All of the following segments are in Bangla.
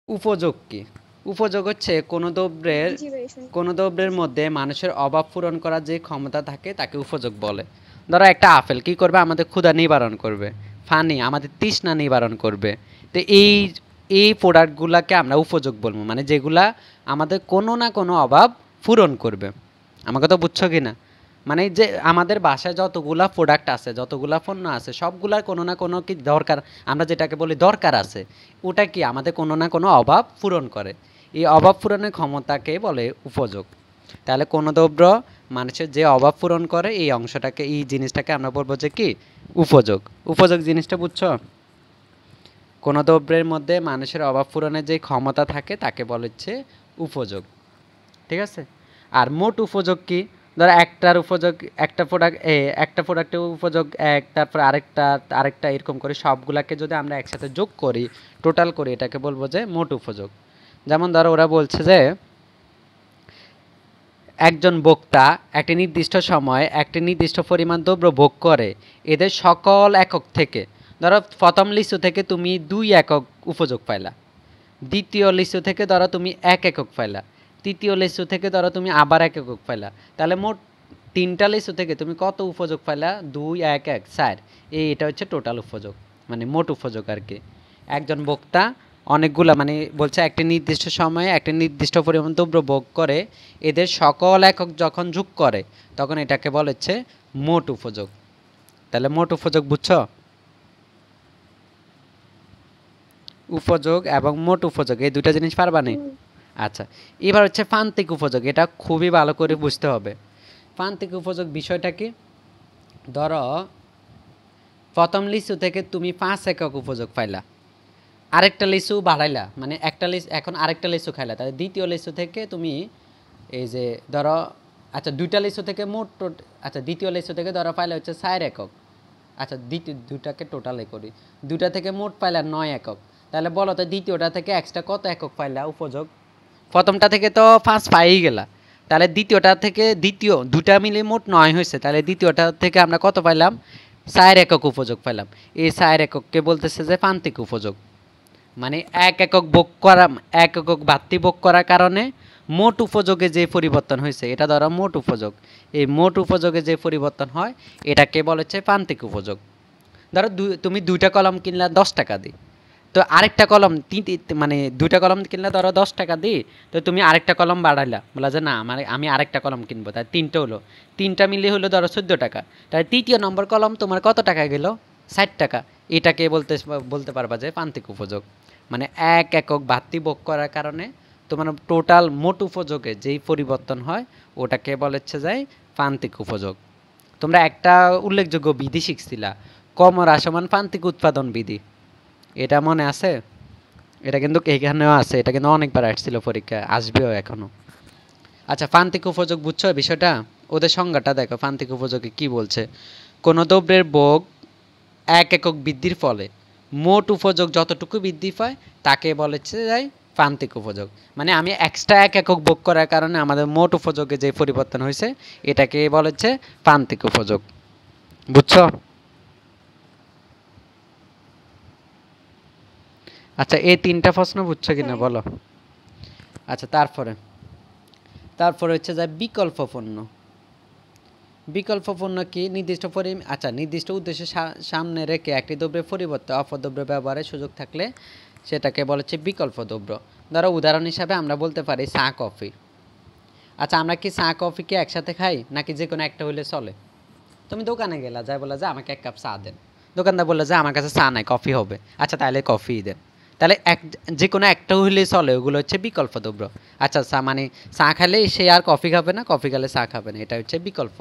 উপযোগ কি? উপযোগ হচ্ছে কোনো দ্রব্যের মধ্যে মানুষের অভাব পূরণ করার যে ক্ষমতা থাকে তাকে উপযোগ বলে। ধরো একটা আপেল কি করবে? আমাদের ক্ষুধা নিবারণ করবে, পানি আমাদের তৃষ্ণা নিবারণ করবে। তো এই প্রোডাক্টগুলোকে আমরা উপযোগ বলবো, মানে যেগুলা আমাদের কোনো না কোনো অভাব পূরণ করবে। আমার কথা বুঝছো কি না? মানে যে আমাদের বাসায় যতগুলা প্রোডাক্ট আছে, যতগুলা পণ্য আছে, সবগুলার কোনো না কোনো কি দরকার, আমরা যেটাকে বলি দরকার আছে, ওটা কি আমাদের কোনো না কোনো অভাব পূরণ করে। এই অভাব পূরণের ক্ষমতাকে বলে উপযোগ। তাহলে কোনো দ্রব্য মানুষের যে অভাব পূরণ করে এই অংশটাকে, এই জিনিসটাকে আমরা বলবো যে কি? উপযোগ। উপযোগ জিনিসটা বুঝছো? কোনো দ্রব্যের মধ্যে মানুষের অভাব পূরণের যে ক্ষমতা থাকে তাকে বলে হচ্ছে উপযোগ। ঠিক আছে? আর মোট উপযোগ কি? ধরো একটার উপযোগ, একটা প্রোডাক্টের উপযোগ এক, তারপর আরেকটা এরকম করে সবগুলাকে যদি আমরা একসাথে যোগ করি, টোটাল করি, এটাকে বলবো যে মোট উপযোগ। যেমন ধরো ওরা বলছে যে একজন ভোক্তা একটি নির্দিষ্ট সময়ে একটি নির্দিষ্ট পরিমাণ দ্রব্য ভোগ করে, এদের সকল একক থেকে, ধরো প্রথম লিচু থেকে তুমি 2 একক উপযোগ পাইলা, দ্বিতীয় লিচু থেকে ধরো তুমি 1 একক পাইলা, তৃতীয় লিচু থেকে ধরো তুমি আবার 1 একক পাইলা, তাহলে মোট 3টা লিচু থেকে তুমি কত উপযোগ পাইলা? 2 1 1 4। এটা হচ্ছে টোটাল উপযোগ, মানে মোট উপযোগ আর কি। একজন ভোক্তা অনেকগুলা, মানে বলছে একটি নির্দিষ্ট সময়ে একটি নির্দিষ্ট পরিমাণ দ্রব্য ভোগ করে, এদের সকল একক যখন যোগ করে তখন এটাকে বলে হচ্ছে মোট উপযোগ। তাহলে মোট উপযোগ বুঝছো? উপযোগ এবং মোট উপযোগ এই দুটা জিনিস পারবা নি? আচ্ছা, এবার হচ্ছে প্রান্তিক উপযোগ। এটা খুবই ভালো করে বুঝতে হবে। প্রান্তিক উপযোগ বিষয়টা কি? ধরো প্রথম লিচু থেকে তুমি 5 একক উপযোগ পাইলা, আরেকটা লিচু বাড়াইলা, মানে একটা লিচু এখন আরেকটা লিচু খাইলা, তাহলে দ্বিতীয় লিচু থেকে তুমি এই যে ধরো, আচ্ছা দুইটা লিচু থেকে আচ্ছা দ্বিতীয় লিচু থেকে ধরো পাইলে হচ্ছে 4 একক। আচ্ছা দুইটাকে টোটালে করি, দুইটা থেকে মোট পাইলা 9 একক। তাহলে বলো তো দ্বিতীয়টা থেকে এক্সট্রা কত একক পাইলা উপযোগ? প্রথমটা থেকে তো 5 পাই গেলা, তাহলে দ্বিতীয়টা থেকে দুটা মিলে মোট 9 হয়েছে, তাহলে দ্বিতীয়টা থেকে আমরা কত পাইলাম? 4 একক উপযোগ পাইলাম। এই 4 একককে বলতেছে যে প্রান্তিক উপযোগ। মানে 1 একক ভোগ করা, 1 একক বাড়তি ভোগ করার কারণে মোট উপযোগে যে পরিবর্তন হয়েছে এটা ধরো মোট উপযোগ। এই মোট উপযোগে যে পরিবর্তন হয় এটাকে বলে হচ্ছে প্রান্তিক উপযোগ। ধরো তুমি 2টা কলম কিনলা 10 টাকা দিয়ে, তো আরেকটা কলম মানে 2টা কলম কিনলে ধরো 10 টাকা দিই, তো তুমি আরেকটা কলম বাড়াইলা, বলা যে না আমি আরেকটা কলম কিনবো, তাই 3টে হলো, 3টা মিলিয়ে হলো ধরো 14 টাকা। তাই তৃতীয় নম্বর কলম তোমার কত টাকা গেল? 60 টাকা। এটাকে বলতে পারবা যে প্রান্তিক উপযোগ। মানে 1 একক বাড়তি ভোগ করার কারণে তোমার টোটাল মোট উপযোগে যেই পরিবর্তন হয় ওটাকে বলে হচ্ছে যে প্রান্তিক উপযোগ। তোমরা একটা উল্লেখযোগ্য বিধি শিখছিলা, কমরা সমান প্রান্তিক উৎপাদন বিধি, এটা মনে আছে? এটা কিন্তু এখানেও আছে, এটা কিন্তু অনেকবার আসছিল পরীক্ষায়, আসবেও এখনো। আচ্ছা, প্রান্তিক উপযোগ বুঝছো বিষয়টা? ওদের সংজ্ঞাটা দেখো, প্রান্তিক উপযোগে কি বলছে। কোনো দ্রব্যের ভোগ 1 একক বৃদ্ধির ফলে মোট উপযোগ যতটুকু বৃদ্ধি পায় তাকে বলেছে যাই প্রান্তিক উপযোগ। মানে আমি এক্সট্রা 1 একক ভোগ করার কারণে আমাদের মোট উপযোগে যে পরিবর্তন হয়েছে এটাকে বলেছে প্রান্তিক উপযোগ। বুঝছো? আচ্ছা, এই 3টা প্রশ্ন বুঝছো কিনা বলো? আচ্ছা, তারপরে হচ্ছে যে বিকল্প পণ্য। বিকল্প পণ্য কি? নির্দিষ্ট উদ্দেশ্যে সামনে রেখে একটি দ্রব্যের পরিবর্তে অপর দ্রব্য ব্যবহারের সুযোগ থাকলে সেটাকে বলা হচ্ছে বিকল্প দ্রব্য। ধরো উদাহরণ হিসাবে আমরা বলতে পারি চা কফি। আচ্ছা, আমরা কি চা কফি কি একসাথে খাই, নাকি যে কোনো একটা হইলে চলে? তুমি দোকানে গেলা, যাই বলা যে আমাকে 1 কাপ চা দেন, দোকানদার বললো যে আমার কাছে চা নাই, কফি হবে। আচ্ছা, তাহলে কফি দেন। তাহলে যে কোনো একটা হইলেই চলে, ওগুলো হচ্ছে বিকল্প দ্রব্য। আচ্ছা, মানে চা খেলে সে আর কফি খাবে না, কফি খেলে চা খাবে না, এটা হচ্ছে বিকল্প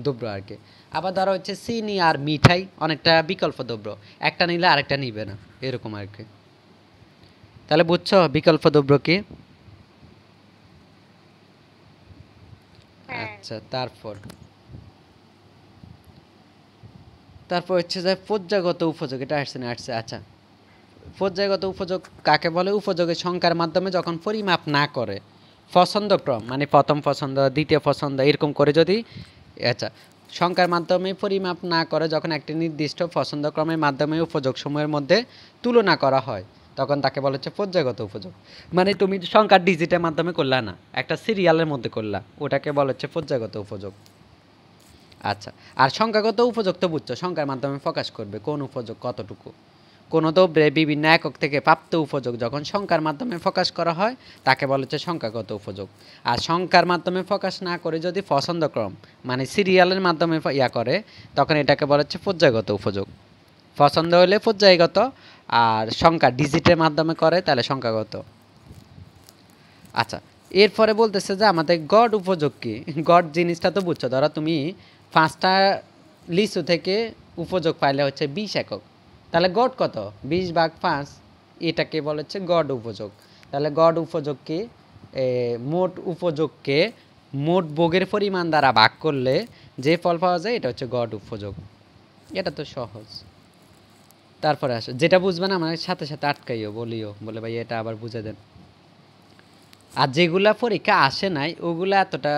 দ্রব্য আর কি। আবার ধরো হচ্ছে চিনি আর মিঠাই অনেকটা বিকল্প দ্রব্য, একটা নিলে আরেকটা নিবে না, এরকম আর কি। তাহলে বুঝছো বিকল্প দ্রব্য কি? আচ্ছা, তারপর হচ্ছে যে পর্যায়গত উপযোগ, এটা আসছে। আচ্ছা, পর্যায়গত উপযোগ কাকে বলে? উপযোগের সংখ্যার মাধ্যমে যখন পরিমাপ না করে, পছন্দক্রম মানে প্রথম পছন্দ দ্বিতীয় পছন্দ এরকম করে যদি, আচ্ছা, সংখ্যার মাধ্যমে পরিমাপ না করে যখন একটি নির্দিষ্ট পছন্দক্রমের মাধ্যমে উপযোগ সমূহের মধ্যে তুলনা করা হয়, তখন তাকে বলা হচ্ছে পর্যায়গত উপযোগ। মানে তুমি সংখ্যার ডিজিটের মাধ্যমে করলা না, একটা সিরিয়ালের মধ্যে করলা, ওটাকে বলা হচ্ছে পর্যায়গত উপযোগ। আচ্ছা, আর সংখ্যাগত উপযোগ তো বুঝছো, সংখ্যার মাধ্যমে প্রকাশ করবে কোন উপযোগ কতটুকু। কোনো দ্রব্যের বিভিন্ন একক থেকে প্রাপ্ত উপযোগ যখন সংখ্যার মাধ্যমে প্রকাশ করা হয় তাকে বলা হচ্ছে সংখ্যাগত উপযোগ। আর সংখ্যার মাধ্যমে প্রকাশ না করে যদি পছন্দক্রম মানে সিরিয়ালের মাধ্যমে করে তখন এটাকে বলা হচ্ছে পর্যায়গত উপযোগ। পছন্দ হলে পর্যায়গত, আর সংখ্যা ডিজিটের মাধ্যমে করে তাহলে সংখ্যাগত। আচ্ছা, এরপরে বলতেছে যে আমাদের গড় উপযোগ কি। গড় জিনিসটা তো বুঝছো, ধরো তুমি 5টা লিচু থেকে উপযোগ পাইলে হচ্ছে 20 একক, তাহলে গড় কত? 20/5, এটাকে বলা হচ্ছে গড় উপযোগ। তাহলে গড় উপযোগকে মোট উপযোগকে মোট ভোগের পরিমাণ দ্বারা ভাগ করলে যে ফল পাওয়া যায় এটা হচ্ছে গড় উপযোগ। এটা তো সহজ। তারপরে আসো, যেটা বুঝবে না আমার সাথে সাথে আটকাইও, বলিও, বলে ভাই এটা আবার বুঝে দেন। আর যেগুলা পরীক্ষা আসে নাই ওগুলা এতটা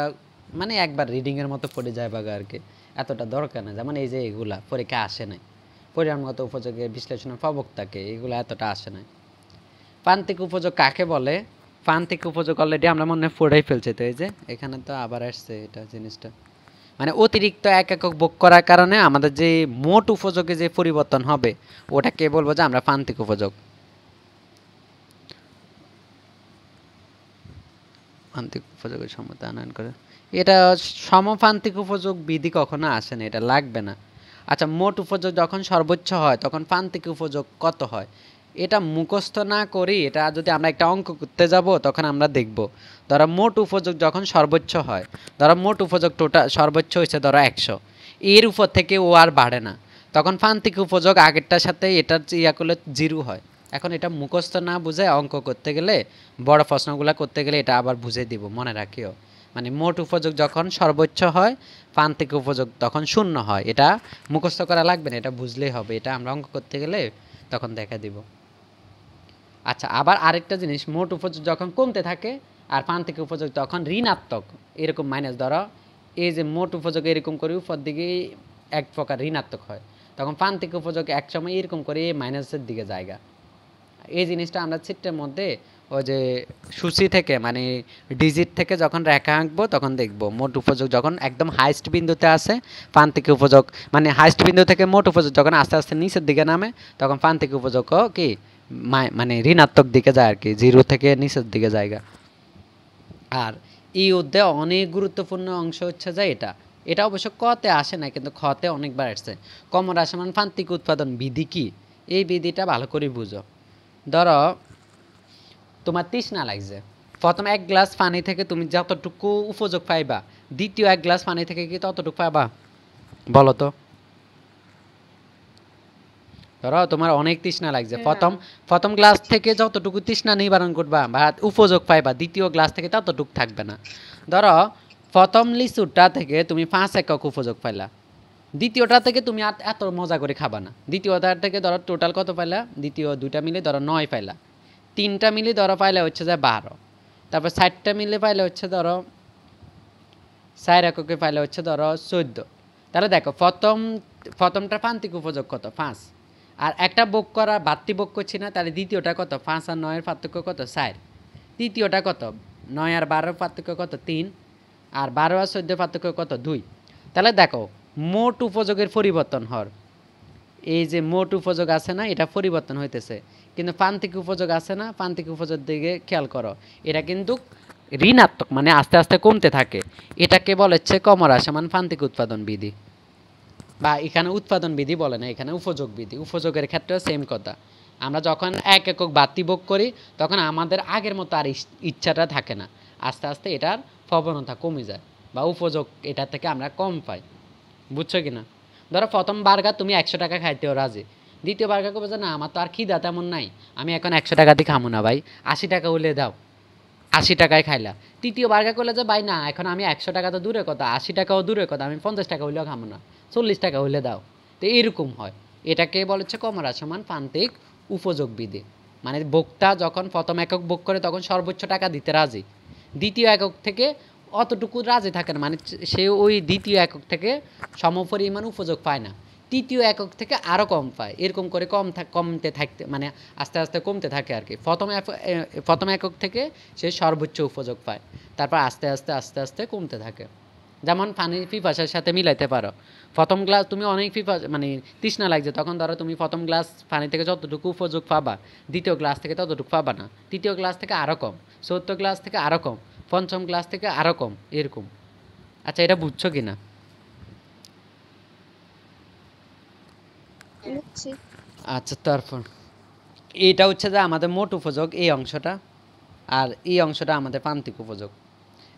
মানে একবার রিডিংয়ের মতো পড়ে যায় বাগা আর কি, এতটা দরকার না। যেমন এই যে এগুলা পরীক্ষা আসে নাই, পরিমাণগত উপযোগের বিশ্লেষণের প্রবক্তাকে, এগুলো এতটা আসে নাই। প্রান্তিক উপযোগ কাকে বলে? প্রান্তিক উপযোগ অলরেডি আমরা মনে হয় পড়েই ফেলছি, তো এই যে এখানে তো আবার আসছে এটা জিনিসটা, মানে অতিরিক্ত এক একক ভোগ করার কারণে আমাদের যে মোট উপযোগে যে পরিবর্তন হবে ওটাকে বলবো যে আমরা প্রান্তিক উপযোগ। প্রান্তিক উপযোগের সমতা আনয়ন করে, এটা সমপ্রান্তিক উপযোগ বিধি কখনো আসে না, এটা লাগবে না। আচ্ছা, মোট উপযোগ যখন সর্বোচ্চ হয় তখন প্রান্তিক উপযোগ কত হয়? এটা মুখস্থ না করি, এটা যদি আমরা একটা অঙ্ক করতে যাব তখন আমরা দেখব। ধরো মোট উপযোগ যখন সর্বোচ্চ হয়, ধরো মোট উপযোগ টোটাল সর্বোচ্চ হয়েছে ধরো 100, এর উপর থেকে ও আর বাড়ে না, তখন প্রান্তিক উপযোগ আগেরটার সাথে এটার ইয়া করলে 0 হয়। এখন এটা মুখস্থ না বুঝে অঙ্ক করতে গেলে, বড় প্রশ্নগুলো করতে গেলে এটা আবার বুঝে দিব, মনে রাখিও। মানে মোট উপযোগ যখন সর্বোচ্চ হয়, প্রান্তিক উপযোগ তখন 0 হয়। এটা মুখস্থ করা লাগবে না, এটা বুঝলেই হবে, এটা আমরা অঙ্ক করতে গেলে তখন দেখা দিব। আচ্ছা, আবার আরেকটা জিনিস, মোট উপযোগ যখন কমতে থাকে আর প্রান্তিক উপযোগ তখন ঋণাত্মক, এরকম মাইনাস, ধরো এই যে মোট উপযোগ এরকম করে উপর দিকে এক প্রকার ঋণাত্মক হয়, তখন প্রান্তিক উপযোগ এক সময় এরকম করে মাইনাসের দিকে জায়গা। এই জিনিসটা আমরা চিত্রের মধ্যে ওই যে সূচি থেকে মানে ডিজিট থেকে যখন রেখা আঁকবো তখন দেখব মোট উপযোগ যখন একদম হাইস্ট বিন্দুতে আসে, প্রান্তিক উপযোগ মানে হাইস্ট বিন্দু থেকে মোট উপযোগ যখন আস্তে আস্তে নিচের দিকে নামে তখন প্রান্তিক উপযোগও কি মানে ঋণাত্মক দিকে যায় আর কি, 0 থেকে নিচের দিকে জায়গা। আর এই অধ্যায়ে অনেক গুরুত্বপূর্ণ অংশ হচ্ছে যে এটা অবশ্য কতে আসে না কিন্তু খতে অনেকবার আসছে। ক্রমহ্রাসমান প্রান্তিক উৎপাদন বিধি কি, এই বিধিটা ভালো করে বুঝো। ধরো তোমার তৃষ্ণা লাগছে, প্রথম 1 গ্লাস পানি থেকে তুমি যতটুকু উপযোগ পাইবা দ্বিতীয় 1 গ্লাস পানি থেকে কি ততটুকু পাবা? বলো তো। ধরো তোমার অনেক তৃষ্ণা লাগছে, প্রথম গ্লাস থেকে যতটুকু তৃষ্ণা নিবারণ করবা বা উপযোগ পাইবা দ্বিতীয় গ্লাস থেকে ততটুকু থাকবে না। ধরো প্রথম লিচুটা থেকে তুমি 5 একক উপযোগ পাইলা, দ্বিতীয়টা থেকে তুমি আর এত মজা করে খাবা না, দ্বিতীয়টা থেকে ধরো টোটাল কত পাইলা, দ্বিতীয় 2টা মিলে ধরো 9 পাইলা, 3টা মিলে ধরো পাইলে হচ্ছে যে 12, তারপর 4টা মিলে পাইলে হচ্ছে ধরো 4 এককে পাইলে হচ্ছে ধরো 14। তাহলে দেখো প্রথমটা প্রান্তিক উপযোগ কত? 5। আর একটা ভোগ করা বাড়তি ভোগ করছি না, তাহলে দ্বিতীয়টা কত? 5 আর 9 এর পার্থক্য কত? 4। তৃতীয়টা কত? 9 আর 12 এর পার্থক্য কত? 3। আর 12 আর 14 এর পার্থক্য কত? 2। তাহলে দেখো মোট উপযোগের পরিবর্তন হর, এই যে মোট উপযোগ আছে না এটা পরিবর্তন হইতেছে, কিন্তু প্রান্তিক উপযোগ আছে না, প্রান্তিক উপযোগ দিকে খেয়াল করো, এটা কিন্তু ঋণাত্মক মানে আস্তে আস্তে কমতে থাকে। এটাকে বলে হচ্ছে ক্রমহ্রাসমান প্রান্তিক উৎপাদন বিধি, বা এখানে উৎপাদন বিধি বলে না, এখানে উপযোগ বিধি। উপযোগের ক্ষেত্রেও সেম কথা, আমরা যখন 1 একক বাড়তি ভোগ করি তখন আমাদের আগের মতো আর ইচ্ছাটা থাকে না, আস্তে আস্তে এটার প্রবণতা কমে যায় বা উপযোগ এটা থেকে আমরা কম পাই। বুঝছো কি না? ধরো প্রথম বার্গার তুমি 100 টাকা খাইতেও রাজি, দ্বিতীয় বার্গার করবে যে না আমার তো আর খিদা তেমন নাই, আমি এখন 100 টাকা দিয়ে খামো না ভাই, 80 টাকা হলে দাও, 80 টাকায় খাইলা। তৃতীয় বার্গার করলে যে ভাই না এখন আমি 100 টাকা তো দূরের কথা, 80 টাকাও দূরের কথা, আমি 50 টাকা হইলেও খামো না, 40 টাকা হইলে দাও। তো এরকম হয়, এটাকে বলা হচ্ছে ক্রমহ্রাসমান প্রান্তিক উপযোগ বিধি। মানে ভোক্তা যখন প্রথম একক ভোগ করে তখন সর্বোচ্চ টাকা দিতে রাজি, দ্বিতীয় একক থেকে অতটুকু রাজি থাকে না, মানে সে ওই দ্বিতীয় একক থেকে সমপরিমাণ উপযোগ পায় না, তৃতীয় একক থেকে আরও কম পায়, এরকম করে কমতে থাকতে মানে আস্তে আস্তে কমতে থাকে আর কি। প্রথম একক থেকে সে সর্বোচ্চ উপযোগ পায়, তারপর আস্তে আস্তে আস্তে আস্তে কমতে থাকে। যেমন পানির পিপাসার সাথে মিলাইতে পারো, প্রথম গ্লাস তুমি অনেক মানে তৃষ্ণা লাগছে, তখন ধরো তুমি প্রথম গ্লাস পানি থেকে যতটুকু উপযোগ পাবা, দ্বিতীয় গ্লাস থেকে ততটুকু পাবা না, তৃতীয় গ্লাস থেকে আরও কম, চতুর্থ গ্লাস থেকে আরও কম, পঞ্চম গ্লাস থেকে আরও কম, এরকম। আচ্ছা, এটা বুঝছো কি না? আচ্ছা, তারপর এটা হচ্ছে যে আমাদের মোট উপযোগ এই অংশটা, আর এই অংশটা আমাদের প্রান্তিক উপযোগ।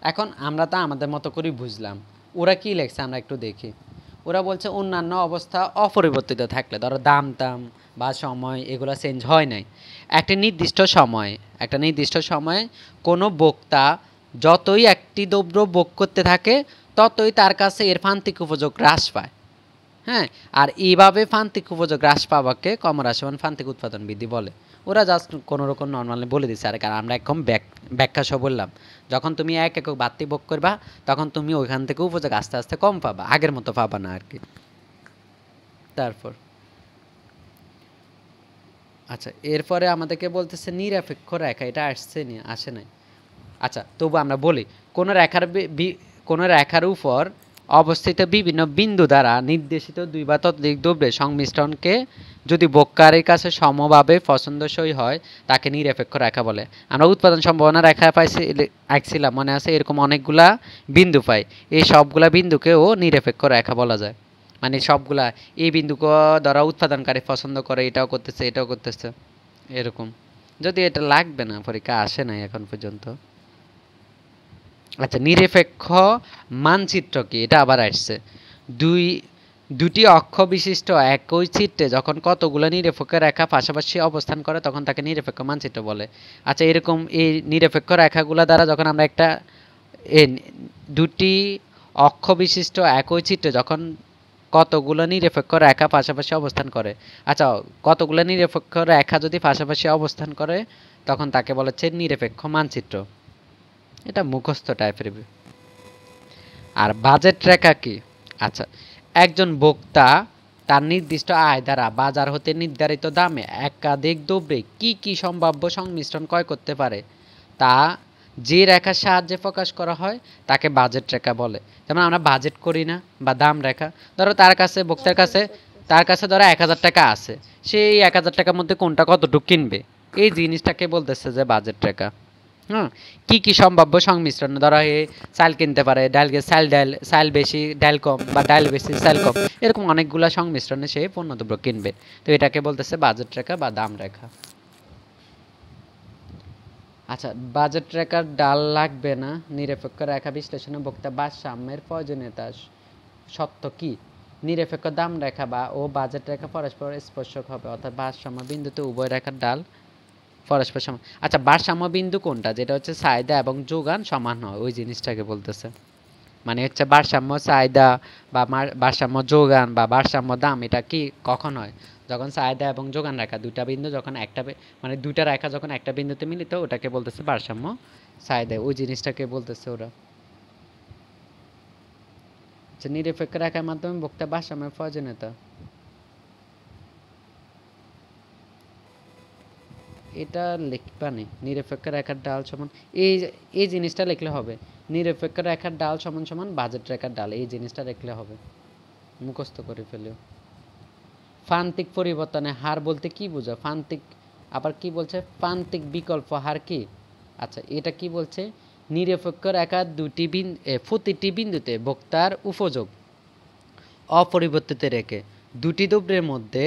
এখন আমরা তা আমাদের মতো করেই বুঝলাম, ওরা কি লেখছে আমরা একটু দেখি। ওরা বলছে অন্যান্য অবস্থা অপরিবর্তিত থাকলে, ধরো দাম বা সময় এগুলো চেঞ্জ হয় নাই, একটা নির্দিষ্ট সময়ে কোনো বক্তা যতই একটি দ্রব্য ভোগ করতে থাকে ততই তার কাছে এর প্রান্তিক উপযোগ হ্রাস পায়। হ্যাঁ, আর এইভাবে প্রান্তিক উপযোগ হ্রাস পাওয়াকে ক্রমহ্রাসমান প্রান্তিক উৎপাদন বৃদ্ধি বলে। ওরা জাস্ট কোনো রকম নর্মালি বলে দিচ্ছে, আর কারণ আমরা একদম ব্যাখ্যা সহ বললাম, যখন তুমি এক একক বাড়তি ভোগ করবা তখন তুমি ওইখান থেকে উপযোগ আস্তে আস্তে কম পাবা, আগের মতো পাবা না আর কি। তারপর আচ্ছা, এরপরে আমাদেরকে বলতেছে নিরপেক্ষ রেখা, এটা আসে নাই। আচ্ছা, তবু আমরা বলি, কোনো রেখার উপর অবস্থিত বিভিন্ন বিন্দু দ্বারা নির্দেশিত দুই বা ততোধিক দ্রব্যের সংমিশ্রণকে যদি বক্তারের কাছে সমভাবে পছন্দসই হয় তাকে নিরপেক্ষ রেখা বলে। আমরা উৎপাদন সম্ভাবনা রেখা আঁকছিলাম, মনে আছে? এরকম অনেকগুলা বিন্দু পাই, এই সবগুলা বিন্দুকেও নিরপেক্ষ রেখা বলা যায়। মানে সবগুলা এই বিন্দুকে দ্বারা উৎপাদনকারী পছন্দ করে, এটাও করতেছে এরকম। যদি এটা লাগবে না, পরীক্ষা আসে নাই এখন পর্যন্ত। আচ্ছা, নিরপেক্ষ মানচিত্র কি, এটা আবার আসছে। দুটি অক্ষ বিশিষ্ট একই চিত্রে যখন কতগুলো নিরপেক্ষ রেখা পাশাপাশি অবস্থান করে তখন তাকে নিরপেক্ষ মানচিত্র বলে। আচ্ছা, এরকম এই নিরপেক্ষ রেখাগুলো দ্বারা যখন আমরা দুটি অক্ষ বিশিষ্ট একই চিত্রে যখন কতগুলো নিরপেক্ষ রেখা পাশাপাশি অবস্থান করে, আচ্ছা কতগুলো নিরপেক্ষ রেখা যদি পাশাপাশি অবস্থান করে তখন তাকে বলা হচ্ছে নিরপেক্ষ মানচিত্র। এটা মুখস্থ টাইপের। আর বাজেট রেখা কি? আচ্ছা, একজন ভোক্তা তার নির্দিষ্ট আয় দ্বারা বাজার হতে নির্ধারিত দামে একাধিক দ্রব্যে কি কি সম্ভাব্য সংমিশ্রণ ক্রয় করতে পারে তা যে রেখার সাহায্যে প্রকাশ করা হয় তাকে বাজেট রেখা বলে। যেমন আমরা বাজেট করি না, বা দাম রেখা। ধরো ভোক্তার কাছে ধরো 1000 টাকা আছে, সেই 1000 টাকার মধ্যে কোনটা কতটুকু কিনবে, এই জিনিসটাকে বলতেছে যে বাজেট রেখা। কি কি সম্ভাব্য সংমিশ্রণ, ধরো চাল কিনতে পারে, চাল বেশি ডাল কম, বা ডাল বেশি চাল কম, এরকম অনেকগুলা সংমিশ্রণে সে পণ্যদ্রব্য কিনবে, তো এটাকে বলতেছে বাজেট রেখা বা দাম রেখা। আচ্ছা, বাজেট রেখার ডাল লাগবে না। নিরপেক্ষ রেখা বিশ্লেষণে বক্তা ভারসাম্যের প্রয়োজনীয়তা সত্য কি? নিরপেক্ষ দাম রেখা ও বাজেট রেখা পরস্পর স্পর্শক হবে, অর্থাৎ ভারসাম্য বিন্দুতে উভয় রেখার ডাল পরস্পর সমান। আচ্ছা, ভারসাম্য বিন্দু কোনটা? যেটা হচ্ছে চাহিদা এবং যোগান সমান হয়, ওই জিনিসটাকে বলতেছে। মানে হচ্ছে ভারসাম্য চাহিদা বা ভারসাম্য যোগান বা ভারসাম্য দাম, এটা কি কখন হয়? যখন চাহিদা এবং যোগান রেখা দুইটা বিন্দু যখন মানে দুইটা রেখা যখন একটা বিন্দুতে মিলিত, ওটাকে বলতেছে ভারসাম্য চাহিদা, ওই জিনিসটাকে বলতেছে ওরা। নিরপেক্ষ রেখার মাধ্যমে বক্তা ভারসাম্যের প্রয়োজনীয়তা, এটা লিখবানি। নিরপেক্ষ রেখার ডাল সমান, এই জিনিসটা লিখলে হবে। নিরপেক্ষ রেখার ডাল সমান সমান বাজেট রেখার ডাল, এই জিনিসটা লিখলে হবে, মুখস্থ করে ফেলিও। প্রান্তিক পরিবর্তনের হার বলতে কি বোঝা? প্রান্তিক আবার কি বলছে? প্রান্তিক বিকল্প হার কি? আচ্ছা, এটা কি বলছে? নিরপেক্ষ রেখার প্রতিটি বিন্দুতে বক্তার উপযোগ অপরিবর্তিত রেখে দুটি দ্রব্যের মধ্যে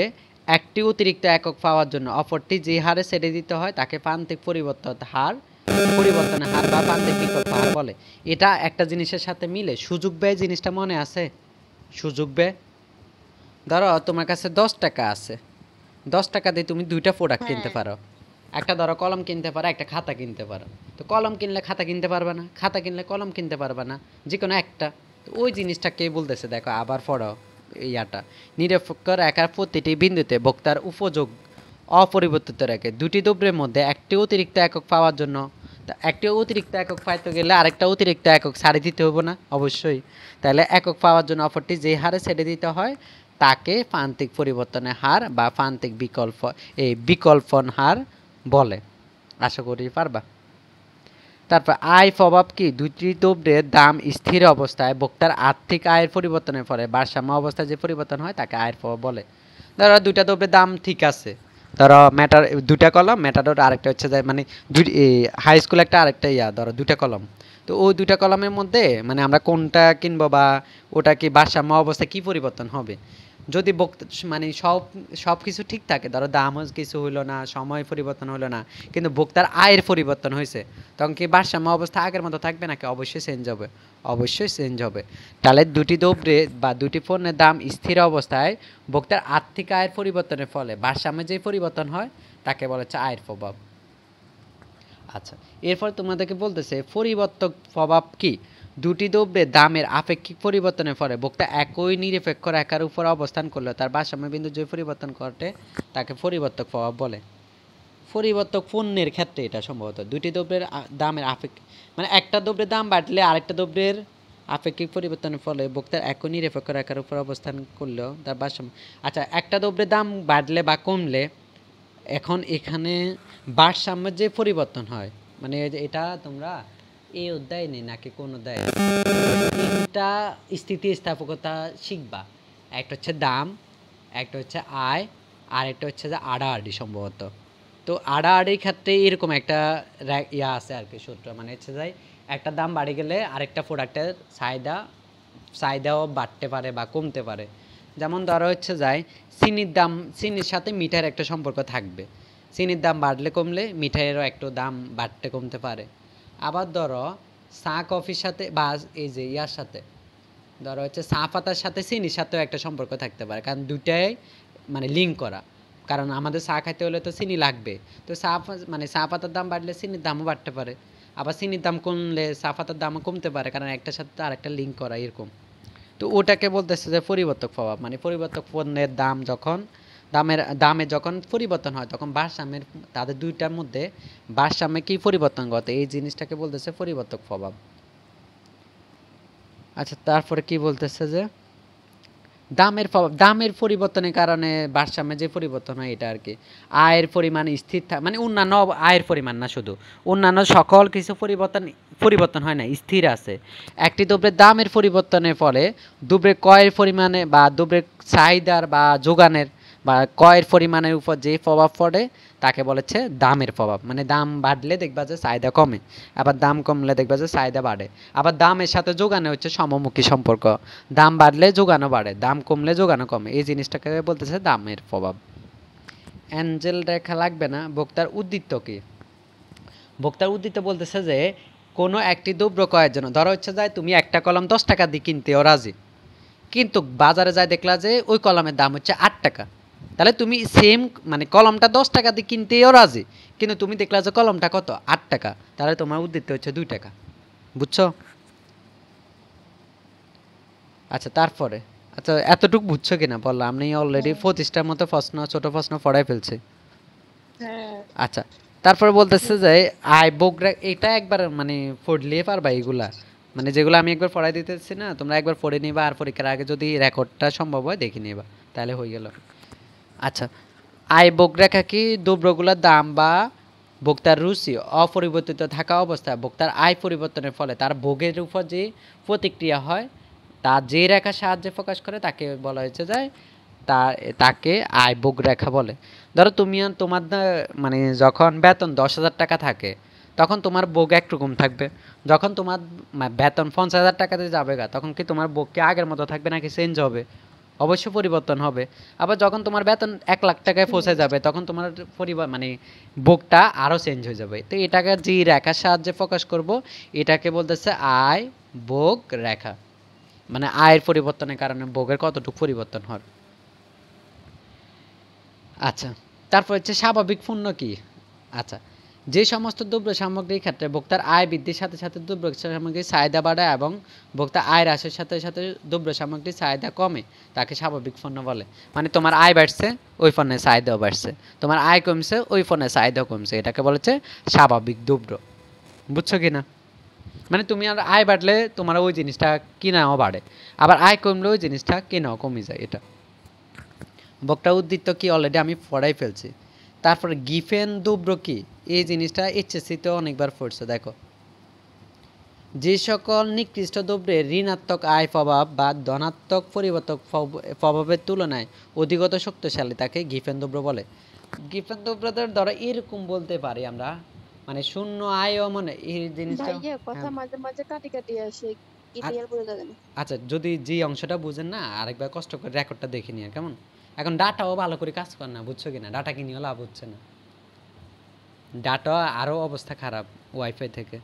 একটি অতিরিক্ত একক পাওয়ার জন্য অপরটি যে হারে ছেড়ে দিতে হয় তাকে প্রান্তিক পরিবর্তনের হার বা প্রান্তিক বিকল্প হার বলে। এটা একটা জিনিসের সাথে মিলে। সুযোগ ব্যয় জিনিসটা মনে আছে? সুযোগ ব্যয়, ধরো তোমার কাছে 10 টাকা আছে, 10 টাকা দিয়ে তুমি দুইটা প্রোডাক্ট কিনতে পারো। একটা ধরো কলম কিনতে পারো, একটা খাতা কিনতে পারো। তো কলম কিনলে খাতা কিনতে পারবে না, খাতা কিনলে কলম কিনতে পারবে না, যে কোনো একটা। তো ওই জিনিসটা কে বলতেছে দেখো, আবার পড়ো ইয়াটা। নিরপেক্ষ রেখার প্রতিটি বিন্দুতে বক্তার উপযোগ অপরিবর্তিত রেখে দুটি দ্রব্যের মধ্যে একটি অতিরিক্ত একক পাওয়ার জন্য, একটি অতিরিক্ত একক পাইতে গেলে আরেকটা অতিরিক্ত একক ছাড়ে দিতে হবে না? অবশ্যই। তাহলে একক পাওয়ার জন্য অপরটি যে হারে ছেড়ে দিতে হয় তাকে প্রান্তিক পরিবর্তনের হার বা প্রান্তিক বিকল্পন হার বলে। আশা করি পারবা। তারপর আয় প্রভাব কি? দুটি দ্রব্যের দাম স্থির অবস্থায় ভোক্তার আর্থিক আয়ের পরিবর্তনের ফলে ভারসাম্য অবস্থায় যে পরিবর্তন হয় তাকে আয়ের প্রভাব বলে। ধরো দুইটা দ্রব্যের দাম ঠিক আছে, ধরো দুইটা কলম ম্যাটাডোর, আরেকটা হচ্ছে যে মানে হাই স্কুল একটা, আরেকটা ধরো দুইটা কলম। তো ওই দুইটা কলমের মধ্যে মানে আমরা কোনটা কিনবো বা ওটা কি ভারসাম্য অবস্থায় কি পরিবর্তন হবে? যদি মানে সব কিছু ঠিক থাকে, ধরো দাম কিছু হইলো না, সময় পরিবর্তন হলো না, কিন্তু ভোক্তার আয়ের পরিবর্তন হয়েছে, তখন কি ভারসাম্য অবস্থা আগের মতো থাকবে নাকি অবশ্যই চেঞ্জ হবে? অবশ্যই চেঞ্জ হবে। তাহলে দুটি দ্রব্যে বা দুটি পণ্যের দাম স্থির অবস্থায় ভোক্তার আর্থিক আয়ের পরিবর্তনের ফলে ভারসাম্যে যে পরিবর্তন হয় তাকে বলা হচ্ছে আয়ের প্রভাব। আচ্ছা, এরপর তোমাদেরকে বলতেছে পরিবর্তক প্রভাব কি? দুটি দ্রব্যের দামের আপেক্ষিক পরিবর্তনের ফলে ভোক্তা একই নিরপেক্ষ রেখার উপর অবস্থান করলেও তার ভারসাম্য বিন্দু যে পরিবর্তন ঘটে তাকে পরিবর্তক প্রভাব বলে। পরিবর্তক পণ্যের ক্ষেত্রে এটা সম্ভবত দুটি দ্রব্যের দামের মানে একটা দ্রব্যের দাম বাড়লে আরেকটা দ্রব্যের আপেক্ষিক পরিবর্তনের ফলে ভোক্তার একই নিরপেক্ষ রেখার উপর অবস্থান করলেও তার ভারসাম্য। আচ্ছা, একটা দ্রব্যের দাম বাড়লে বা কমলে এখন এখানে ভারসাম্যের যে পরিবর্তন হয়, মানে এটা তোমরা এই অধ্যায় নেই নাকি কোন অধ্যায় তিনটা স্থিতিস্থাপকতা শিখবা। একটা হচ্ছে দাম, একটা হচ্ছে আয়, আর একটা হচ্ছে যে আড়াআড়ি সম্ভবত। তো আড়াআড়ির ক্ষেত্রে এরকম একটা আছে আর কি সূত্র, মানে হচ্ছে যে একটা দাম বাড়ে গেলে আরেকটা প্রোডাক্টের চাহিদাও বাড়তে পারে বা কমতে পারে। যেমন ধরো হচ্ছে যায় চিনির সাথে মিঠাইয়ের একটা সম্পর্ক থাকবে, চিনির দাম বাড়লে কমলে মিঠাইয়েরও একটু দাম বাড়তে কমতে পারে। আবার ধরো চা কফির সাথে বা এই যে ইয়ার সাথে ধরো হচ্ছে চা পাতার সাথে চিনির সাথেও একটা সম্পর্ক থাকতে পারে, কারণ দুটাই মানে লিঙ্ক করা, কারণ আমাদের চা খাইতে হলে তো চিনি লাগবে। তো মানে চা পাতার দাম বাড়লে চিনির দামও বাড়তে পারে, আবার চিনির দাম কমলে চা পাতার দামও কমতে পারে, কারণ একটার সাথে আরেকটা লিঙ্ক করা এরকম। তো ওটাকে বলতেছে যে পরিবর্তক প্রভাব, মানে পরিবর্তক পণ্যের দাম যখন দামে যখন পরিবর্তন হয় তখন ভারসাম্যের তাদের দুইটার মধ্যে ভারসাম্যে কি পরিবর্তন ঘটে এই জিনিসটাকে বলতেছে পরিবর্তক প্রভাব। আচ্ছা, তারপরে কি বলতেছে যে দামের পরিবর্তনের কারণে ভারসাম্যে যে পরিবর্তন হয় এটা আর কি। আয়ের পরিমাণ স্থির মানে অন্যান্য আয়ের পরিমাণ না, শুধু অন্যান্য সকল কিছু পরিবর্তন হয় না, স্থির আছে। একটি দ্রব্যের দামের পরিবর্তনের ফলে দ্রব্যের ক্রয়ের পরিমাণে বা দ্রব্যের চাহিদার বা যোগানের বা ক্রয়ের পরিমাণের উপর যে প্রভাব পড়ে তাকে বলেছে দামের প্রভাব। মানে দাম বাড়লে দেখবা যে চাহিদা কমে, আবার দাম কমলে দেখবা যে চাহিদা বাড়ে। আবার দামের সাথে যোগানো হচ্ছে সমমুখী সম্পর্ক, দাম বাড়লে যোগানো বাড়ে, দাম কমলে যোগানো কমে, এই জিনিসটাকে বলতেছে দামের প্রভাব। অ্যাঞ্জেল রেখা লাগবে না। ভোক্তার উদ্দীপ্ত কি? ভোক্তার উদ্দীপ্ত বলতেছে যে কোনো একটি দ্রব্য ক্রয়ের জন্য, ধরো হচ্ছে যায় তুমি একটা কলম 10 টাকা দিয়ে কিনতেও রাজি, কিন্তু বাজারে যায় দেখলা যে ওই কলমের দাম হচ্ছে 8 টাকা, তাহলে তুমি সেম মানে কলমটা 10 টাকা দিয়ে কিনতেও রাজি, কিন্তু তুমি দেখলা যে কলমটা কত 8 টাকা, তাহলে তোমার উদ্দীপ্ত হচ্ছে 2 টাকা। বুঝছো? আচ্ছা, তারপরে আচ্ছা এতটুকু বুঝছো কিনা বললাম, আমি অলরেডি 25টার মতো প্রশ্ন ছোট প্রশ্ন পড়াই ফেলছি। আচ্ছা, তারপরে বলতেছে যে আয় বগরা, এটা একবার মানে পড়লে পারবা এগুলা, মানে যেগুলো আমি একবার পড়াই দিতেছি না, তোমরা একবার পড়ে নিবা, আর পরীক্ষার আগে যদি রেকর্ডটা সম্ভব হয় দেখে নিবা, তাহলে হয়ে গেল। আচ্ছা, আয় বক্ররেখা কি? দ্রব্যগুলোর দাম বা ভোক্তার রুচি অপরিবর্তিত থাকা অবস্থায় ভোক্তার আয় পরিবর্তনের ফলে তার ভোগের উপর যে প্রতিক্রিয়া হয় তা যে রেখার সাহায্যে প্রকাশ করে তাকে বলা হয়েছে যে তাকে আয় বক্ররেখা বলে। ধরো তোমার মানে যখন বেতন 10,000 টাকা থাকে তখন তোমার ভোগ একরকম থাকবে, যখন তোমার বেতন 50,000 টাকাতে যাবে তখন কি তোমার ভোগ কি আগের মতো থাকবে নাকি চেঞ্জ হবে? অবশ্যই পরিবর্তন হবে। আবার যখন তোমার বেতন 1,00,000 টাকায় পৌঁছে যাবে তখন তোমার মানে ভোগটা আরও চেঞ্জ হয়ে যাবে। তো এটাকে যে রেখার সাহায্যে প্রকাশ করব এটাকে বলতেছে আয় ভোগ রেখা, মানে আয়ের পরিবর্তনের কারণে ভোগের কতটুকু পরিবর্তন হয়। আচ্ছা, তারপর হচ্ছে স্বাভাবিক পণ্য কি? আচ্ছা, যে সমস্ত দ্রব্য সামগ্রীর ক্ষেত্রে ভোক্তার আয় বৃদ্ধির সাথে সাথে দ্রব্য সামগ্রীর চাহিদা বাড়ে এবং ভোক্তা আয় হ্রাসের সাথে সাথে দ্রব্য সামগ্রীর চাহিদা কমে তাকে স্বাভাবিক পণ্য বলে। মানে তোমার আয় বাড়ছে ওই পণ্যের চাহিদাও বাড়ছে, তোমার আয় কমছে ওই পণ্যের চাহিদাও কমছে, এটাকে বলেছে স্বাভাবিক দ্রব্য। বুঝছো কি না? মানে তুমি আর আয় বাড়লে তোমার ওই জিনিসটা কিনাও বাড়ে, আবার আয় কমলে ওই জিনিসটা কেনাও কমে যায়, এটা। বক্তা উদ্দীপ্ত কি অলরেডি আমি পড়াই ফেলছি। তারপরে গিফেন দ্রব্য কি, এই জিনিসটা এইচএসসিতে অনেকবার পড়ছে। দেখো, যে সকল নিকৃষ্ট দ্রব্যের ঋণাত্মক আয় প্রভাব বা ধনাত্মক পরিবর্তক প্রভাবের তুলনায় অধিকতর শক্তিশালী তাকে গিফেন দ্রব্য বলে। গিফেন দ্রব্যদের দ্বারা এরকম বলতে পারি আমরা, মানে শূন্য আয়ও মানে এই জিনিসটা। কথা মাঝে মাঝে কাটি কাটি আসে, ক্লিয়ার বলে দেন। আচ্ছা, যদি যে অংশটা বুঝেন না আরেকবার কষ্ট করে রেকর্ডটা দেখে নিয়ে কেমন। এখন ডাটাও ভালো করে কাজ করে না, বুঝছো কিনা? ডাটা কিনেও লাভ হচ্ছে না, ডাটা আরও অবস্থা খারাপ ওয়াইফাই থেকে।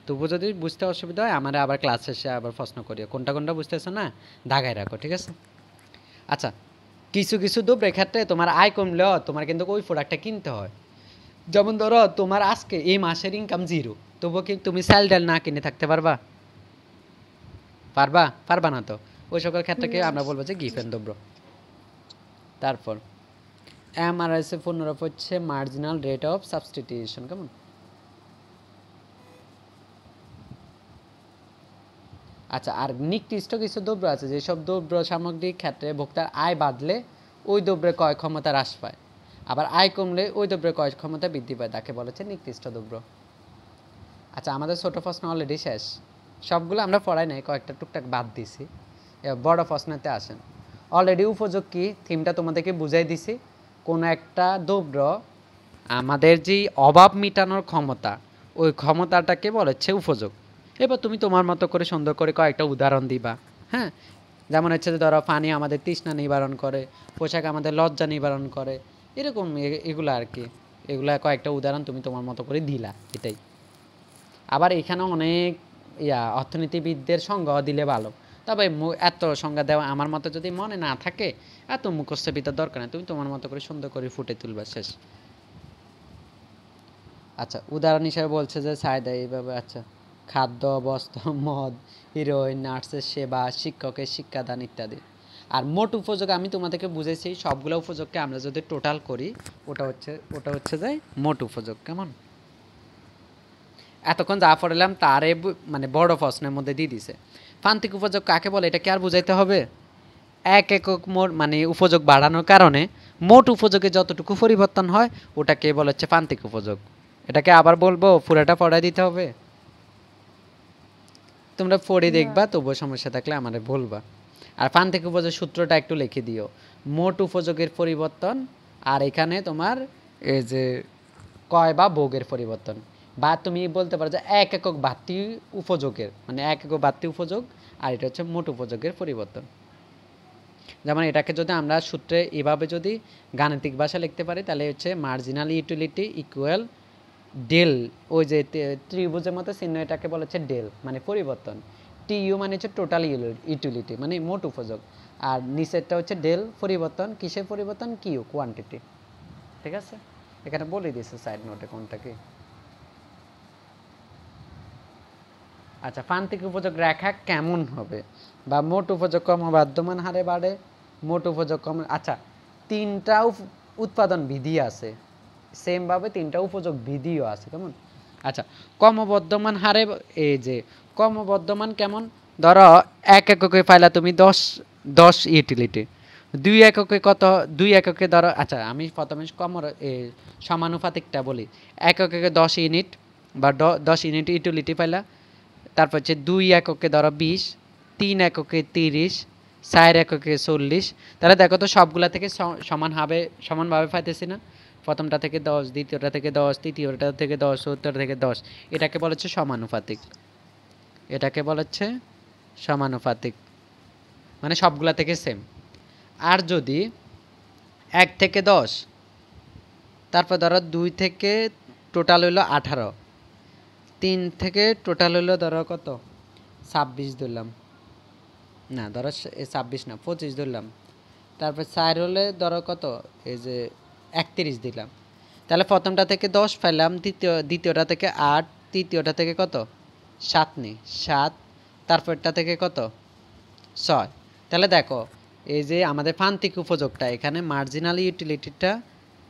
তবু যদি বুঝতে অসুবিধা হয় আমার আবার ক্লাস শেষে আবার প্রশ্ন করিও, কোনটা কোনটা বুঝতেছো না দাগায় রাখো, ঠিক আছে? আচ্ছা, কিছু কিছু দ্রব্যের ক্ষেত্রে তোমার আয় কমলেও তোমার কিন্তু ওই প্রোডাক্টটা কিনতে হয়। যেমন ধরো তোমার আজকে এই মাসের ইনকাম 0, তবুও কি তুমি চাল ডাল না কিনে থাকতে পারবা? পারবা না তো। ওই সকল ক্ষেত্রকে আমরা বলবো যে গিফেন দ্রব্য। তারপর এমআরএসএ পুনরূপ হচ্ছে মার্জিনাল রেট অফ সাবস্টিটিউশন, কেমন? আচ্ছা, আর নিকৃষ্ট কিছু দ্রব্য আছে, যেসব দ্রব্য সামগ্রিক ক্ষেত্রে ভোক্তার আয় বাড়লে ওই দ্রব্যের ক্রয় ক্ষমতা হ্রাস পায়, আবার আয় কমলে ওই দ্রব্যের ক্রয় ক্ষমতা বৃদ্ধি পায়, তাকে বলেছে নিকৃষ্ট দ্রব্য। আচ্ছা, আমাদের ছোট প্রশ্ন অলরেডি শেষ, সবগুলো আমরা পড়াই নাই, কয়েকটা টুকটাক বাদ দিছি। বড় প্রশ্নতে আসেন। অলরেডি উপযোগ কি থিমটা তোমাদেরকে বুঝাই দিছি। কোনো একটা দ্রব্য আমাদের যে অভাব মেটানোর ক্ষমতা, ওই ক্ষমতাটাকে বলেছে উপযোগ। এবার তুমি তোমার মতো করে সুন্দর করে কয়েকটা উদাহরণ দিবা। হ্যাঁ, যেমন হচ্ছে যে ধরো পানি আমাদের তৃষ্ণা নিবারণ করে, পোশাক আমাদের লজ্জা নিবারণ করে, এরকম এগুলো আর কি। এগুলা কয়েকটা উদাহরণ তুমি তোমার মতো করে দিলা, এটাই। আবার এখানে অনেক অর্থনীতিবিদদের সংজ্ঞা দিলে ভালো, তবে এত সংজ্ঞা দেওয়া আমার মতো যদি মনে না থাকে, এত মুখস্থ বিদ্যার দরকার নেই, তুমি তোমার মতো করে সুন্দর করে ফুটে তুলবা, শেষ। আচ্ছা, উদাহরণ হিসেবে বলছে যে চাহিদা এইভাবে, আচ্ছা, খাদ্য, বস্ত্র, মদ, হিরোইন, নার্সের সেবা, শিক্ষকের শিক্ষাদান ইত্যাদি। আর মোট উপযোগ আমি তোমাদেরকে বুঝেছি, সবগুলো উপযোগকে আমরা যদি টোটাল করি ওটা হচ্ছে যে মোট উপযোগ, কেমন? এতক্ষণ যা পড়লাম তারে মানে বড় প্রশ্নের মধ্যে দিয়ে দিছে। প্রান্তিক উপযোগ কাকে বলে এটা কি আর বুঝাইতে হবে? এক একক মোট মানে উপযোগ বাড়ানোর কারণে মোট উপযোগে যতটুকু পরিবর্তন হয় ওটাকে বলা হচ্ছে প্রান্তিক উপযোগ। এটাকে আবার বলবো, পুরোটা পড়াই দিতে হবে? তোমরা পড়ে দেখবা, তবুও সমস্যা থাকলে আমারে বলবা। আর প্রান্তিক উপযোগ সূত্রটা একটু লিখে দিও, মোট উপযোগের পরিবর্তন আর এখানে তোমার এই যে কয় বা ভোগের পরিবর্তন, বা তুমি বলতে পারো যে এক একক বাড়তি উপযোগের, মানে এক একক বাড়তি উপযোগ, আর এটা হচ্ছে মোট উপযোগের পরিবর্তন। যেমন এটাকে যদি আমরা সূত্রে এভাবে যদি গাণিতিক ভাষা লিখতে পারি, তাহলে হচ্ছে মার্জিনাল ইউটিলিটি ইকুয়াল ডেল, ওই যে ত্রিভুজের মতো চিহ্ন, এটাকে বলা হচ্ছে ডেল মানে পরিবর্তন, টিইউ মানে হচ্ছে টোটাল ইউটিলিটি মানে মোট উপযোগ, আর নিচেরটা হচ্ছে ডেল পরিবর্তন, কিসের পরিবর্তন? কিউ কোয়ান্টিটি, ঠিক আছে? এখানে বলে দিয়েছে সাইড নোটে কোনটা কি। আচ্ছা, প্রান্তিক উপযোগ রেখা কেমন হবে, বা মোট উপযোগ ক্রমবর্ধমান হারে বাড়ে, মোট উপযোগ কম। আচ্ছা, তিনটা উৎপাদন বিধি আছে, সেমভাবে তিনটা উপযোগ বিধিও আছে, কেমন? আচ্ছা, ক্রমবর্ধমান হারে, এই যে ক্রমবর্ধমান কেমন, ধরো এক এককে পাইলা তুমি 10 ইউটিলিটি, 2 এককে কত, 2 এককে ধরো, আচ্ছা আমি প্রথমে সমানুপাতিকটা বলি, এক এককে 10 ইউনিট বা 10 ইউনিট ইউটিলিটি পাইলা, তারপর হচ্ছে 2 এককে ধরো 20, 3 এককে 30, 4 এককে 40। তাহলে দেখো তো সবগুলা থেকে সমানভাবে পাইতেছি না? প্রথমটা থেকে 10, দ্বিতীয়টা থেকে 10, তৃতীয়টা থেকে 10, চতুর্থটা থেকে 10। এটাকে বলা হচ্ছে সমানুপাতিক, এটাকে বলা হচ্ছে সমানুপাতিক, মানে সবগুলা থেকে সেম। আর যদি 1 থেকে 10, তারপর ধরো 2 থেকে টোটাল হইলো 18, 3 থেকে টোটাল হইলো ধরো কত 26 ধরলাম, না ধরো 26 না 25 ধরলাম, তারপর 4 হলে ধরো কত, এই যে 31 দিলাম। তাহলে প্রথমটা থেকে 10 পাইলাম, দ্বিতীয়টা থেকে 8, তৃতীয়টা থেকে কত 7 নেই 7, তারপরটা থেকে কত 6। তাহলে দেখো এই যে আমাদের প্রান্তিক উপযোগটা এখানে মার্জিনাল ইউটিলিটিটা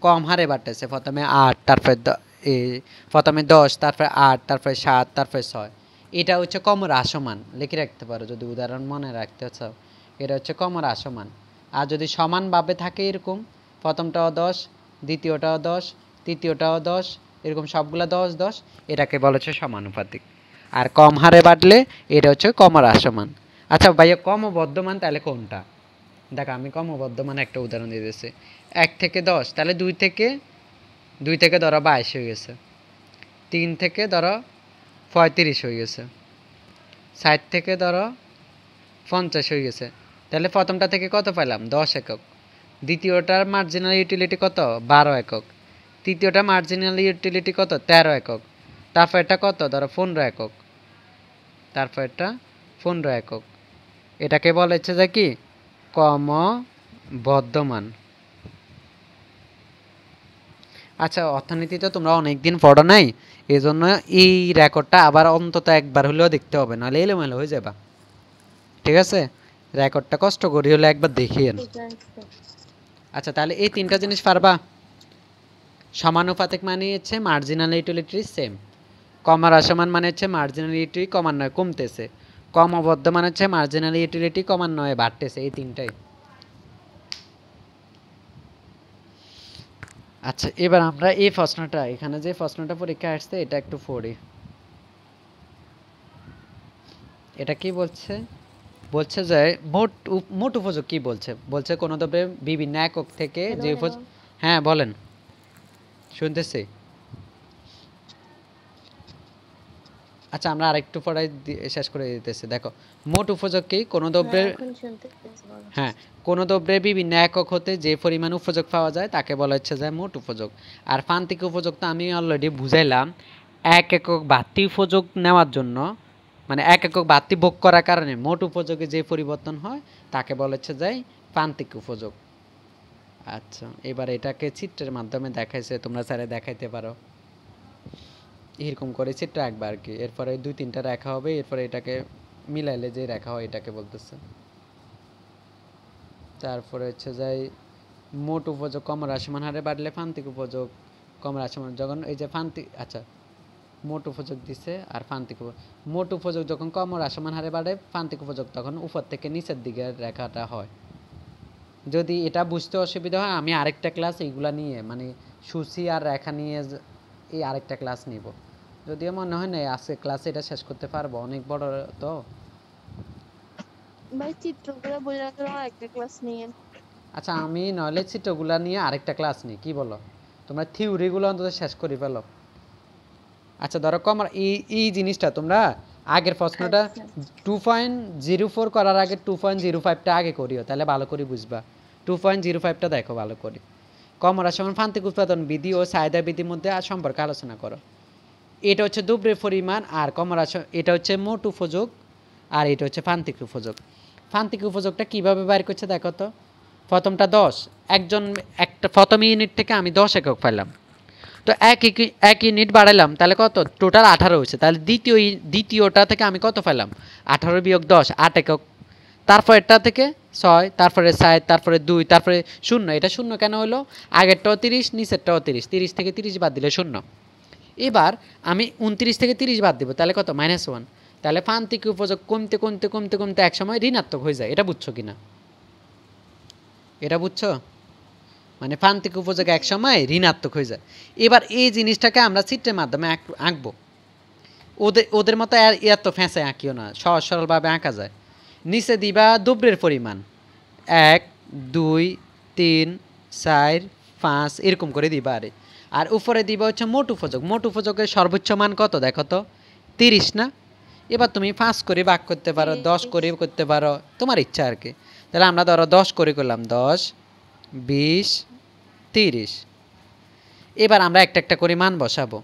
কম হারে বাড়তেছে, প্রথমে 8, তারপরে প্রথমে 10, তারপরে 8, তারপরে 7, তারপরে 6। এটা হচ্ছে কম হ্রাসমান, লিখে রাখতে পারো যদি উদাহরণ মনে রাখতে চাও, এটা হচ্ছে কম হ্রাসমান। আর যদি সমানভাবে থাকে এরকম প্রথমটাও 10, দ্বিতীয়টাও 10, তৃতীয়টাও 10, এরকম সবগুলা 10 10, এটাকে বলা হচ্ছে সমানুপাতিক। আর কম হারে বাড়লে এটা হচ্ছে ক্রমহ্রাসমান। আচ্ছা ভাইয়া ক্রমবর্ধমান তাহলে কোনটা? দেখো আমি ক্রমবর্ধমান একটা উদাহরণ দিয়ে দিচ্ছি। 1 থেকে 10, তাহলে 2 থেকে ধরো 22 হয়ে গেছে, 3 থেকে ধরো 35 হয়ে গেছে, 60 থেকে ধরো 50 হয়ে গেছে। তাহলে প্রথমটা থেকে কত পেলাম? 10 একক। দ্বিতীয়টার মার্জিনাল ইউটিলিটি কত? 12 একক। তৃতীয়টা মার্জিনাল ইউটিলিটি কত? 13 একক। তারপর এটা কত? ধরো 15 একক। তারপর এটা 15 একক। এটাকে বলা হচ্ছে যে কি? ক্রমবর্ধমান। আচ্ছা অর্থনীতি তো তোমরা অনেকদিন পড়ো নাই, এই জন্য এই রেকর্ডটা আবার অন্তত একবার হলেও দেখতে হবে, নাহলে এলোমেলো হয়ে যাবা। ঠিক আছে, রেকর্ডটা কষ্ট করি হলে একবার দেখিয়েন। ঠিক আছে। আচ্ছা তাহলে এই তিনটা জিনিস পারবা। সমানুপাতিক মানে হচ্ছে মার্জিনাল ইউটিলিটি সেম, ক্রমহ্রাসমান মানে হচ্ছে মার্জিনাল ইউটিলিটি ক্রমান্বয়ে কমতেছে, ক্রমবর্ধমান হচ্ছে মার্জিনাল ইউটিলিটি ক্রমান্বয়ে বাড়তেছে। এই তিনটাই। আচ্ছা এবার আমরা এই প্রশ্নটা, এখানে যে প্রশ্নটা পরীক্ষা আসছে এটা একটু পড়ি। এটা কি বলছে? বলছে যে মোট উপযোগ কি বলছে? বলছে কোনো দ্রব্যের বিভিন্ন একক থেকে যে উপযোগ। হ্যাঁ বলেন, শুনতেছি। আচ্ছা আমরা আরেকটু পড়াই শেষ করে দিতেছি। দেখো মোট উপযোগ কি? কোনো দ্রব্যের, হ্যাঁ কোনো দ্রব্যের বিভিন্ন একক হতে যে পরিমাণ উপযোগ পাওয়া যায় তাকে বলা হচ্ছে যে মোট উপযোগ। আর প্রান্তিক উপযোগ তো আমি অলরেডি বুঝাইলাম, 1 একক বাড়তি উপযোগ নেওয়ার জন্য, মানে 1 একক বাড়তি ভোগ করার কারণে মোট উপযোগে যে পরিবর্তন হয় তাকে বলা হচ্ছে যে প্রান্তিক উপযোগ। আচ্ছা এবার এটাকে চিত্রের মাধ্যমে দেখাইছে, তোমরা স্যারে দেখাইতে পারো। এরকম করে চিত্র আঁকবা আর কি, এরপরে 2-3টা রেখা হবে, এরপরে এটাকে মিলাইলে যে রেখা হয় এটাকে বলতেছে। তারপরে হচ্ছে যাই মোট উপযোগ ক্রমহ্রাসমান হারে বাড়লে প্রান্তিক উপযোগ ক্রমহ্রাসমান, যখন এই যে প্রান্তিক, আচ্ছা মোট উপযোগ দিছে আর প্রান্তিক মোট উপযোগ যখন ক্রমহ্রাসমান হারে বাড়ে, প্রান্তিক উপযোগ তখন উপর থেকে নিচের দিকে রেখাটা হয়। যদি এটা বুঝতে অসুবিধা হয় আমি আরেকটা ক্লাস এইগুলা নিয়ে, মানে সূচি আর রেখা নিয়ে এই আরেকটা ক্লাস নিব, যদিও মনে হয় না আজকে ক্লাসে এটা শেষ করতে পারবো, অনেক বড় তো। ভাই চিত্রগুলো বোঝার জন্য একটা ক্লাস নিয়েন। আচ্ছা আমি নইলে চিত্রগুলা নিয়ে আরেকটা ক্লাস নিই, কি বলো? তোমরা থিওরিগুলো অন্তত শেষ করে ফেলো। আচ্ছা ধরো কমার এই জিনিসটা তোমরা আগের প্রশ্নটা 2.04 করার আগে 2.05টা আগে করিও, তাহলে ভালো করে বুঝবা। 2.05টা দেখো ভালো করে। ক্রমহ্রাসমান প্রান্তিক উৎপাদন বিধি ও চাহিদা বিধির মধ্যে সম্পর্কে আলোচনা করো। এটা হচ্ছে দ্রব্যের পরিমাণ, আর এটা হচ্ছে মোট উপযোগ, আর এটা হচ্ছে প্রান্তিক উপযোগ। প্রান্তিক উপযোগটা কিভাবে বাইর করছে দেখো তো। প্রথমটা 10, একটা প্রথম ইউনিট থেকে আমি 10 একক পাইলাম, তো এক ইউনিট বাড়াইলাম, তাহলে কত? টোটাল 18 হয়েছে। তাহলে দ্বিতীয়টা থেকে আমি কত পাইলাম? 18 বিয়োগ 10, 8 একক। তারপর এটা থেকে 6, তারপরে 7, তারপরে 2, তারপরে 0। এটা 0 কেন হলো? আগেরটাও 30, নিচেরটাও 30, 30 থেকে 30 বাদ দিলে 0। এবার আমি 29 থেকে 30 বাদ দিব, তাহলে কত? -1। তাহলে প্রান্তিক উপযোগ কমতে কমতে কমতে কমতে এক সময় ঋণাত্মক হয়ে যায়। এটা বুঝছো কিনা? এটা বুঝছো? মানে প্রান্তিক উপযোগ এক সময় ঋণাত্মক হয়ে যায়। এবার এই জিনিসটাকে আমরা চিত্রের মাধ্যমে আঁকবো। ওদের মতো এত ফ্যাঁসে আঁকিও না, সহজ সরলভাবে আঁকা যায়। নিচে দিবা দ্রব্যের পরিমাণ 1 2 3 4 5 এরকম করে দিবা, আর উপরে দিবা হচ্ছে মোট উপযোগ। মোট উপযোগের সর্বোচ্চ মান কত দেখো তো? 30 না? এবার তুমি 5 করে ভাগ করতে পারো, 10 করে করতে পারো, তোমার ইচ্ছা আর কি। তাহলে আমরা ধরো 10 করে করলাম, 10 20 30। এবার আমরা একটা একটা করে মান বসাবো।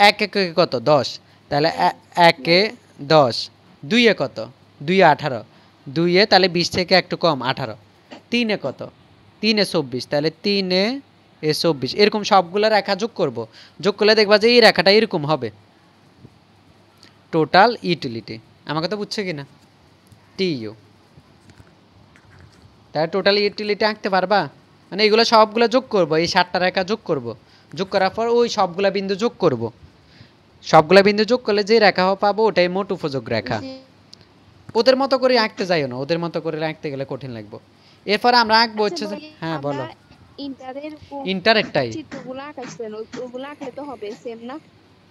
1 একে কত? 10। তাহলে 1 এ 10, 2 এ কত? 2 এ 18, 2 এ তাহলে 20 থেকে একটু কম 18। 3 এ কত? 3 এ 24, তাহলে 3 এ 24। এরকম সবগুলো রেখা যোগ করব, যোগ করলে দেখবা যে এই রেখাটা এরকম হবে, টোটাল ইউটিলিটি। আমার কথা বুঝছো কিনা? টিইউ। তাহলে টোটাল ইউটিলিটি আঁকতে পারবা? মানে এগুলো সবগুলো যোগ করব, এই 7টা রেখা যোগ করব, যোগ করার পর ওই সবগুলা বিন্দু যোগ করব। সবগুলা বিন্দু যোগ করলে যে রেখা পাবো ওটাই মোট উপযোগ রেখা। ওদের মতো করে আঁকতে যাইও না, ওদের মতো করে আঁকতে গেলে কঠিন লাগবে। এরপর আমরা আঁকবো আচ্ছা হচ্ছে যে ভাইয়া, হ্যাঁ আমরা বলো ইন্টারের ইন্টারেক্টটাই চিত্রগুলো আঁকাইছেন ওগুলো আঁকলে তো হবে সেম না?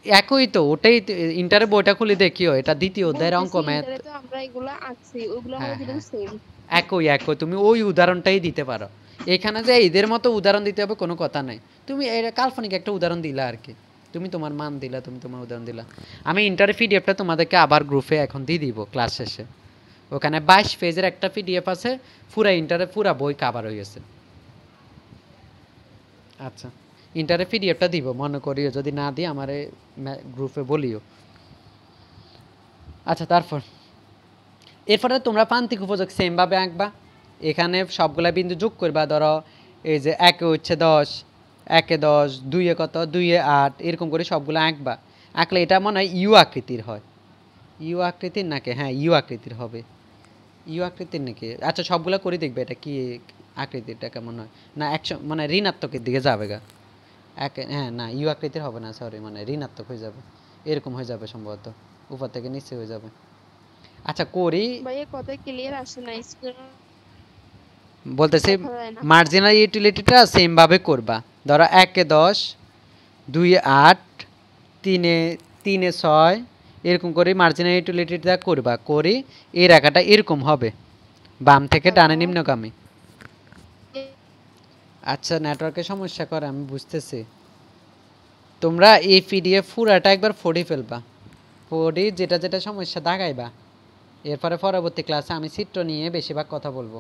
একই তো ওটাই ইন্টারে বইটা খুলে দেখিও এটা দ্বিতীয় অধ্যায়ের অঙ্ক বলতেছি ম্যাথ ইন্টারে তো আমরা এগুলা আঁকছি, ওগুলোর হ্যাঁ মধ্যে হ্যাঁ কিন্তু সেম। একই একই তুমি ওই উদাহরণটাই দিতে পারো এখানে যে এদের মতো উদাহরণ দিতে হবে কোনো কথা নাই তুমি এটা কাল্পনিক একটা উদাহরণ দিলা আর কি তুমি তোমার মান দিলা তুমি তোমার উদাহরণ দিলা আমি ইন্টার পিডিএফটা তোমাদেরকে আবার গ্রুপে এখন দিয়ে দিব ক্লাস শেষে ওখানে 22 পেজের একটা পিডিএফ আছে পুরা ইন্টারে পুরা বই কভার হয়ে গেছে আচ্ছা ইন্টারে পিডিএফটা দিব মনে করিও যদি না দিই আমার গ্রুপে বলিও আচ্ছা তারপর এরপরে তোমরা প্রান্তিক উপযোগ সেমভাবে আঁকবা এখানে সবগুলা বিন্দু যোগ করবা ধরো এই যে একে হচ্ছে 10 একে 10 দুইয়ে কত দুইয়ে 8 এরকম করে সবগুলো আঁকবা আঁকলে এটা মনে হয় ইউ আকৃতির হয় ইউ আকৃতির নাকি হ্যাঁ ইউ আকৃতির হবে ইউ আকৃতির নাকি আচ্ছা সবগুলা করে দেখবে এটা কি আকৃতিটা কেমন হয় না একশো মানে ঋণাত্মকের দিকে যাবে গা একে হ্যাঁ না ইউ আকৃতির হবে না সরি মানে ঋণাত্মক হয়ে যাবে এরকম হয়ে যাবে সম্ভবত উপর থেকে নিচে হয়ে যাবে আচ্ছা করি ভাইয়া কথা ক্লিয়ার আসে না, স্ক্রিন বলতেছি দেখা যায় না। মার্জিনাল ইউটিলিটিটা সেম ভাবে করবা ধরো একে 10 দুইয়ে 8 তিনে তিনে 6 এরকম করে মার্জিনাল ইউটিলিটিটা করবা করি এই রেখাটা এরকম হবে বাম থেকে ডানে নিম্নগামী আচ্ছা নেটওয়ার্কের সমস্যা করে আমি বুঝতেছি তোমরা এই পিডিএফ পুরাটা একবার পড়ে ফেলবা পড়ে যেটা যেটা সমস্যা দেখাইবা এরপরে পরবর্তী ক্লাসে আমি চিত্র নিয়ে বেশিরভাগ কথা বলবো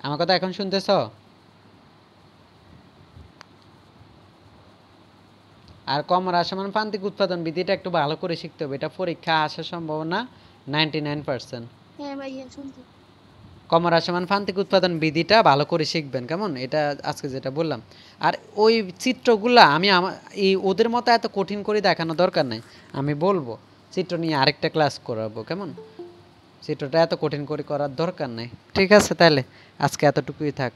আমার কথা এখন শুনতেছ আর কমর আসমান প্রান্তিক উৎপাদন বিধিটা একটু ভালো করে শিখতে হবে এটা পরীক্ষা আসার সম্ভাবনা 99%। হ্যাঁ ভাইয়া শুনছি। কমর আসমান প্রান্তিক উৎপাদন বিধিটা ভালো করে শিখবেন কেমন এটা আজকে যেটা বললাম আর ওই চিত্রগুলা আমি এই ওদের মতো এত কঠিন করে দেখানো দরকার নাই আমি বলবো চিত্র নিয়ে আরেকটা ক্লাস করাবো কেমন চিত্রটা এত কঠিন করে করার দরকার নাই ঠিক আছে তাহলে আজকে এতটুকুই থাক